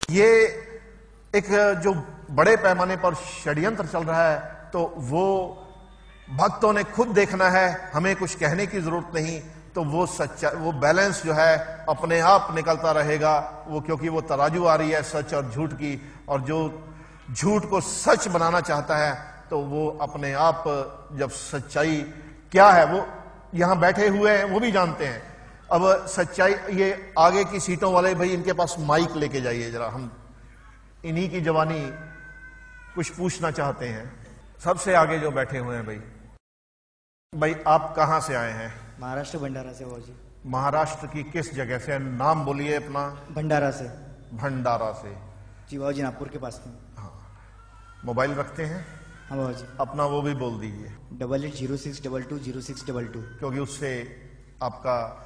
ये एक जो बड़े पैमाने पर षड्यंत्र चल रहा है, तो वो भक्तों ने खुद देखना है, हमें कुछ कहने की जरूरत नहीं। तो वो सच्चा, वो बैलेंस जो है अपने आप निकलता रहेगा, वो क्योंकि वो तराजू आ रही है सच और झूठ की, और जो झूठ को सच बनाना चाहता है तो वो अपने आप, जब सच्चाई क्या है वो यहां बैठे हुए हैं वो भी जानते हैं। अब सच्चाई, ये आगे की सीटों वाले भाई इनके पास माइक लेके जाइए जरा, हम इन्हीं की जवानी कुछ पूछना चाहते हैं। सबसे आगे जो बैठे हुए हैं भाई आप कहां से आए हैं? महाराष्ट्र भंडारा से बाबूजी। महाराष्ट्र की किस जगह से? नाम बोलिए अपना। भंडारा से। भंडारा से जी बाबूजी, नागपुर के पास में। हाँ, मोबाइल रखते हैं? हाँ बाबूजी। अपना वो भी बोल दीजिए। 8806220622, क्योंकि उससे आपका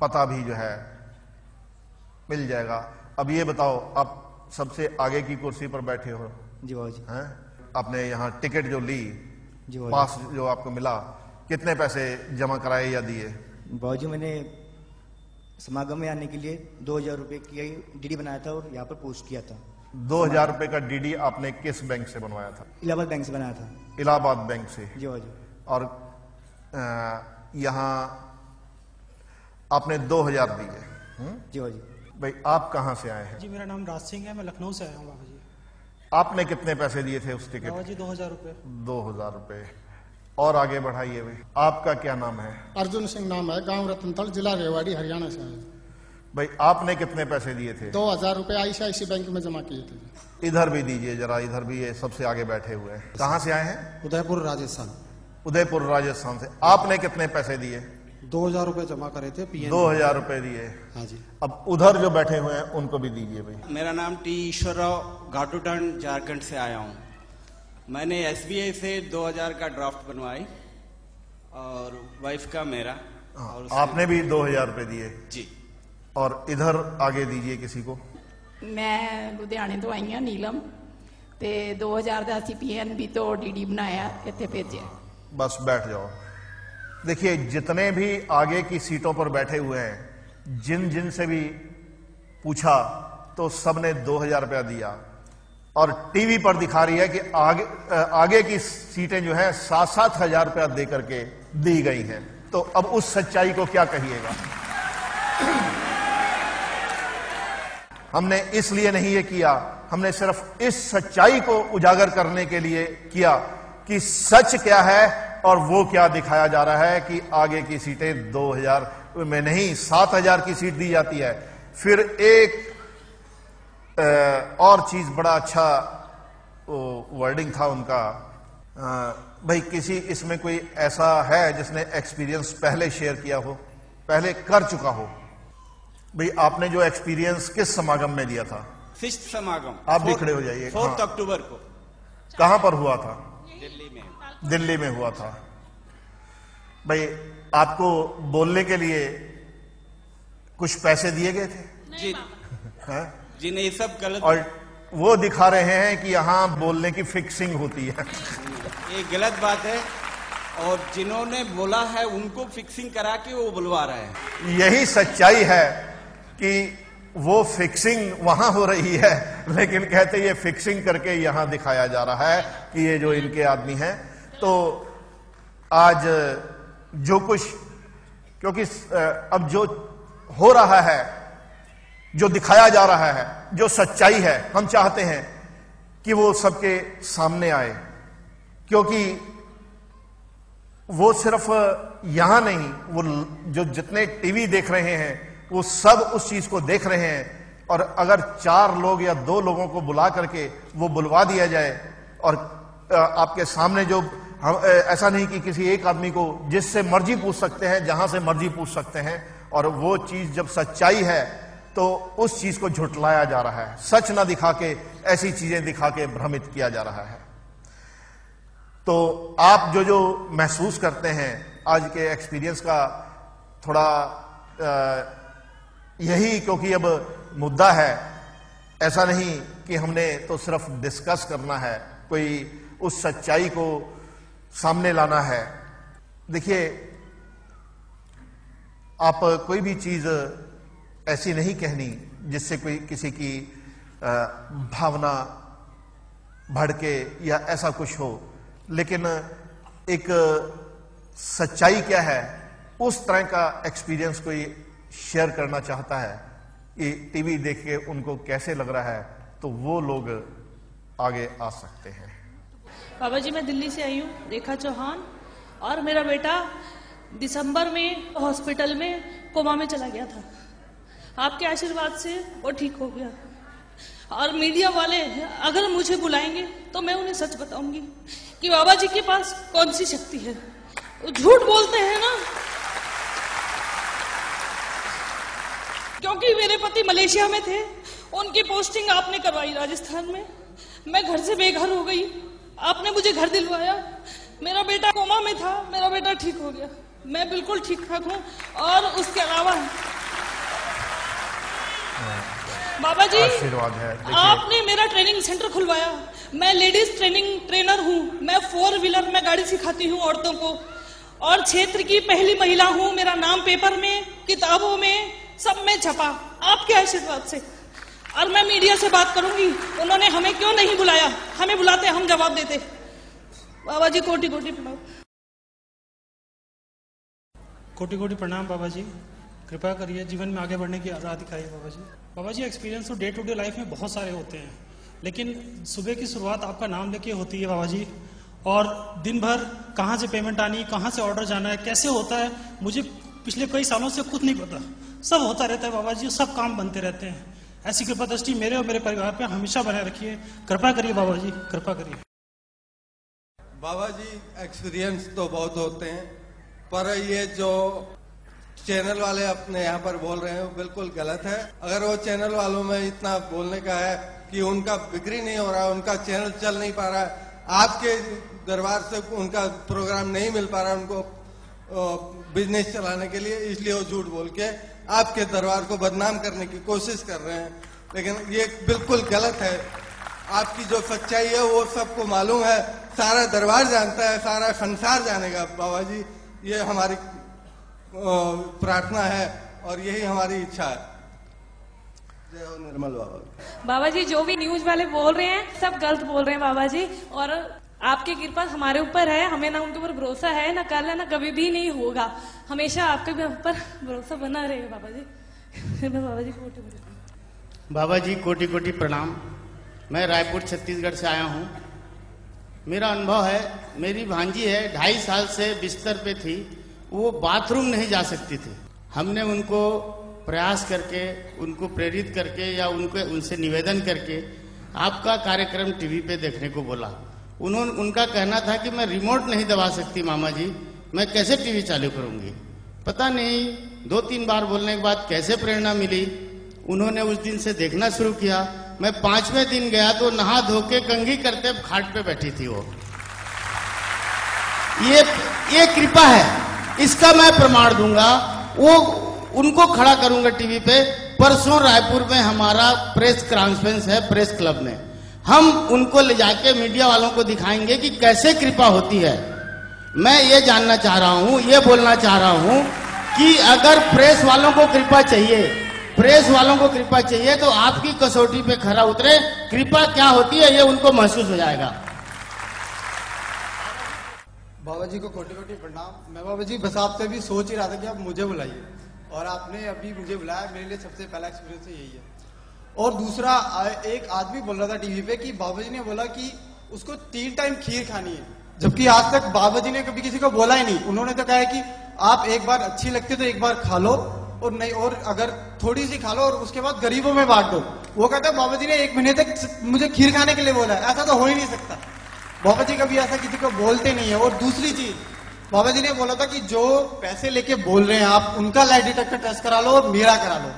पता भी जो है मिल जाएगा। अब ये बताओ, आप सबसे आगे की कुर्सी पर बैठे हो? जी बाबूजी। हैं? आपने यहाँ टिकट जो ली, जी बाबूजी। पास जो आपको मिला, कितने पैसे जमा कराए या दिए? बाबूजी मैंने समागम में आने के लिए 2000 रुपये की डीडी बनाया था और यहाँ पर पोस्ट किया था। 2000 रुपए का डीडी आपने किस बैंक से बनवाया था? इलाहाबाद बैंक से बनाया था। इलाहाबाद बैंक से? जी बाबूजी। और यहाँ आपने 2000 दिए? जी बाबूजी। भाई आप कहाँ से आए हैं? जी मेरा नाम राज सिंह है, मैं लखनऊ से आया हूँ बाबा जी। आपने कितने पैसे दिए थे उस टिकट? बाबा जी 2000 रुपये। 2000 रुपए। और आगे बढ़ाइए भाई, आपका क्या नाम है? अर्जुन सिंह नाम है, गांव रतनतल, जिला रेवाड़ी, हरियाणा से आए। भाई आपने कितने पैसे दिए थे? 2000 रुपये ICICI बैंक में जमा किए थे। इधर भी दीजिए जरा, इधर भी, ये सबसे आगे बैठे हुए हैं। कहाँ से आए हैं? उदयपुर राजस्थान। उदयपुर राजस्थान से। आपने कितने पैसे दिए? 2000 रुपये जमा करे थे PNB। 2000 रुपए दिए। हाँ जी। अब उधर जो बैठे हुए हैं उनको भी दीजिए भाई। मेरा नाम टी ईश्वरराव, घाटूटान, झारखंड से आया हूँ। मैंने SBI से 2000 का ड्राफ्ट बनवाई और वाइफ का मेरा। और आपने भी 2000 रुपए दिए? जी। और इधर आगे दीजिए किसी को। मैं लुधियाने तो आई हाँ, नीलम, ते 2000 का ਅਸੀਂ PNB तो DD बनाया, इत्थे भेजा। बस बैठ जाओ। देखिए, जितने भी आगे की सीटों पर बैठे हुए हैं, जिन जिन से भी पूछा तो सबने 2000 रुपया दिया। और टीवी पर दिखा रही है कि आगे की सीटें जो हैं 7-7 हजार रुपया दे करके दी गई हैं। तो अब उस सच्चाई को क्या कहिएगा? हमने इसलिए नहीं ये किया, हमने सिर्फ इस सच्चाई को उजागर करने के लिए किया कि सच क्या है और वो क्या दिखाया जा रहा है कि आगे की सीटें 2000 में नहीं 7000 की सीट दी जाती है। फिर एक और चीज, बड़ा अच्छा वर्डिंग था उनका। भाई किसी इसमें कोई ऐसा है जिसने एक्सपीरियंस पहले शेयर किया हो, पहले कर चुका हो? भाई आपने जो एक्सपीरियंस किस समागम में दिया था? 6th समागम। आप भी खड़े हो जाइए। 4 अक्टूबर को। कहां पर हुआ था? दिल्ली में। दिल्ली में हुआ था। भाई आपको बोलने के लिए कुछ पैसे दिए गए थे? जी। है? जी नहीं, सब गलत। और वो दिखा रहे हैं कि यहां बोलने की फिक्सिंग होती है। ये गलत बात है, और जिन्होंने बोला है उनको फिक्सिंग करा के वो बुलवा रहे हैं। यही सच्चाई है कि वो फिक्सिंग वहां हो रही है, लेकिन कहते ये फिक्सिंग करके यहां दिखाया जा रहा है कि ये जो इनके आदमी हैं। तो आज जो कुछ, क्योंकि अब जो हो रहा है, जो दिखाया जा रहा है, जो सच्चाई है, हम चाहते हैं कि वो सबके सामने आए। क्योंकि वो सिर्फ यहां नहीं, वो जो जितने टीवी देख रहे हैं वो सब उस चीज को देख रहे हैं। और अगर 4 लोग या 2 लोगों को बुला करके वो बुलवा दिया जाए, और आपके सामने जो हम, ऐसा नहीं कि किसी एक आदमी को जिससे मर्जी पूछ सकते हैं, जहां से मर्जी पूछ सकते हैं, और वो चीज जब सच्चाई है तो उस चीज को झुटलाया जा रहा है, सच ना दिखा के ऐसी चीजें दिखा के भ्रमित किया जा रहा है। तो आप जो महसूस करते हैं आज के एक्सपीरियंस का, थोड़ा यही, क्योंकि अब मुद्दा है, ऐसा नहीं कि हमने तो सिर्फ डिस्कस करना है, कोई उस सच्चाई को सामने लाना है। देखिए, आप कोई भी चीज ऐसी नहीं कहनी जिससे कोई किसी की भावना भड़के या ऐसा कुछ हो, लेकिन एक सच्चाई क्या है उस तरह का एक्सपीरियंस कोई शेयर करना चाहता है कि टीवी देख के उनको कैसे लग रहा है, तो वो लोग आगे आ सकते हैं। बाबा जी, मैं दिल्ली से आई हूँ, रेखा चौहान, और मेरा बेटा दिसंबर में हॉस्पिटल में कोमा में चला गया था। आपके आशीर्वाद से वो ठीक हो गया। और मीडिया वाले अगर मुझे बुलाएंगे तो मैं उन्हें सच बताऊंगी कि बाबा जी के पास कौन सी शक्ति है। वो झूठ बोलते हैं ना, क्योंकि मेरे पति मलेशिया में थे, उनकी पोस्टिंग आपने करवाई राजस्थान में, मैं घर से बेघर हो गई, आपने मुझे घर दिलवाया, मेरा बेटा कोमा में था, मेरा बेटा ठीक हो गया, मैं बिल्कुल ठीक ठाक हूँ। और उसके अलावा बाबा जी, आशीर्वाद है। आपने मेरा ट्रेनिंग सेंटर खुलवाया, मैं लेडीज ट्रेनर हूँ, मैं 4 व्हीलर में गाड़ी सिखाती हूँ औरतों को, और क्षेत्र की पहली महिला हूँ। मेरा नाम पेपर में, किताबों में, सब में छपा आपके आशीर्वाद से। और मैं मीडिया से बात करूंगी, उन्होंने हमें क्यों नहीं बुलाया, हमें बुलाते हम जवाब देते। बाबा जी कोटि कोटि प्रणाम। कोटि कोटि प्रणाम बाबा जी, कृपा करिए जीवन में आगे बढ़ने की राह दिखाइए बाबा जी। बाबा जी, एक्सपीरियंस तो डे टू डे लाइफ में बहुत सारे होते हैं, लेकिन सुबह की शुरुआत आपका नाम लेके होती है बाबा जी, और दिन भर कहाँ से पेमेंट आनी, कहाँ से ऑर्डर जाना है, कैसे होता है, मुझे पिछले कई सालों से कुछ नहीं पता, सब होता रहता है बाबा जी, सब काम बनते रहते हैं। ऐसी कृपा दृष्टि मेरे और मेरे परिवार पे हमेशा बनाए रखिए, कृपा करिए बाबा जी, कृपा करिए। बाबा जी, एक्सपीरियंस तो बहुत होते हैं, पर ये जो चैनल वाले अपने यहाँ पर बोल रहे हैं वो बिल्कुल गलत है। अगर वो चैनल वालों में इतना बोलने का है कि उनका बिक्री नहीं हो रहा, उनका चैनल चल नहीं पा रहा है, आपके दरबार से उनका प्रोग्राम नहीं मिल पा रहा है उनको बिजनेस चलाने के लिए, इसलिए वो झूठ बोल के आपके दरबार को बदनाम करने की कोशिश कर रहे हैं, लेकिन ये बिल्कुल गलत है। आपकी जो सच्चाई है वो सबको मालूम है, सारा दरबार जानता है, सारा संसार जानेगा बाबा जी। ये हमारी प्रार्थना है और यही हमारी इच्छा है। जय हो निर्मल बाबा। बाबा जी, जो भी न्यूज वाले बोल रहे हैं सब गलत बोल रहे हैं बाबा जी, और आपकी कृपा हमारे ऊपर है, हमें ना उनके ऊपर भरोसा है, ना कल है, ना कभी भी नहीं होगा, हमेशा आपके भी ऊपर भरोसा बना रहेगा बाबा जी। बाबा जी कोटि कोटि। बाबा जी कोटि कोटि प्रणाम। मैं रायपुर छत्तीसगढ़ से आया हूँ। मेरा अनुभव है, मेरी भांजी है 2.5 साल से बिस्तर पे थी, वो बाथरूम नहीं जा सकती थी। हमने उनको प्रयास करके, उनको प्रेरित करके या उनसे निवेदन करके आपका कार्यक्रम टीवी पे देखने को बोला। उनका कहना था कि मैं रिमोट नहीं दबा सकती मामा जी, मैं कैसे टीवी चालू करूंगी। पता नहीं 2-3 बार बोलने के बाद कैसे प्रेरणा मिली, उन्होंने उस दिन से देखना शुरू किया। मैं 5वें दिन गया तो नहा धो के कंघी करते खाट पे बैठी थी वो। ये कृपा है, इसका मैं प्रमाण दूंगा, वो उनको खड़ा करूंगा टीवी पे। परसों रायपुर में हमारा प्रेस कॉन्फ्रेंस है, प्रेस क्लब में, हम उनको ले जाके मीडिया वालों को दिखाएंगे कि कैसे कृपा होती है। मैं ये जानना चाह रहा हूँ, ये बोलना चाह रहा हूँ कि अगर प्रेस वालों को कृपा चाहिए तो आपकी कसौटी पे खरा उतरे, कृपा क्या होती है ये उनको महसूस हो जाएगा। बाबा जी को कोटि कोटि प्रणाम। मैं बाबा जी बस आपसे भी सोच ही रहा था कि आप मुझे बुलाइए, और आपने अभी मुझे बुलाया, मेरे लिए सबसे पहला एक्सपीरियंस यही है। और दूसरा, एक आदमी बोल रहा था टीवी पे कि बाबा जी ने बोला कि उसको 3 टाइम खीर खानी है, जबकि आज तक बाबा जी ने कभी किसी को बोला ही नहीं। उन्होंने तो कहा है कि आप एक बार अच्छी लगती तो एक बार खा लो, और नहीं, और अगर थोड़ी सी खा लो और उसके बाद गरीबों में बांट दो। वो कहता है बाबा जी ने 1 महीने तक मुझे खीर खाने के लिए बोला है, ऐसा तो हो ही नहीं सकता। बाबा जी कभी ऐसा किसी को बोलते नहीं है। और दूसरी चीज, बाबा जी ने बोला था कि जो पैसे लेके बोल रहे हैं आप, उनका लाई डिटेक्टर टेस्ट करा लो और मेरा करा लो,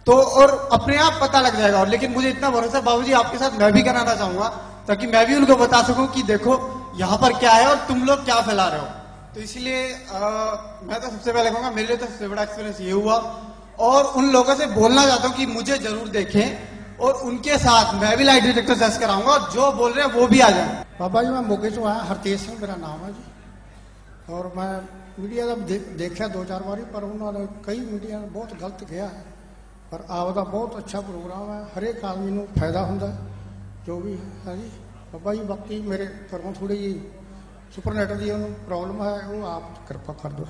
तो और अपने आप पता लग जाएगा। और लेकिन मुझे इतना भरोसा है बाबू जी, आपके साथ मैं भी कराना चाहूंगा, ताकि मैं भी उनको बता सकूं कि देखो यहाँ पर क्या है और तुम लोग क्या फैला रहे हो। तो इसलिए मैं तो सबसे पहले कहूंगा, मेरे लिए तो सबसे बड़ा एक्सपीरियंस ये हुआ। और उन लोगों से बोलना चाहता हूँ कि मुझे जरूर देखें और उनके साथ मैं भी लाई डिटेक्टर टेस्ट कराऊंगा, और जो बोल रहे हैं वो भी आ जाए। बाबा जी, मैं मोगे से आया, हरतेज सिंह मेरा नाम है जी। और मैं मीडिया जब देखा 2-4 बारी, पर उन्होंने कई मीडिया ने बहुत गलत किया है। ਪਰ ਆਪਦਾ ਬਹੁਤ ਅੱਛਾ ਪ੍ਰੋਗਰਾਮ ਹੈ, ਹਰੇਕ ਆਦਮੀ ਨੂੰ ਫਾਇਦਾ ਹੁੰਦਾ ਜੋ ਵੀ ਹੈ ਜੀ। ਬਾਬਾ ਜੀ ਬਾਕੀ ਮੇਰੇ ਘਰੋਂ ਥੋੜੀ ਜਿਹੀ ਸੁਪਰਨੈਟ ਦੀ ਉਹਨੂੰ ਪ੍ਰੋਬਲਮ ਹੈ, ਉਹ ਆਪ ਕਿਰਪਾ ਕਰ ਦਿਓ।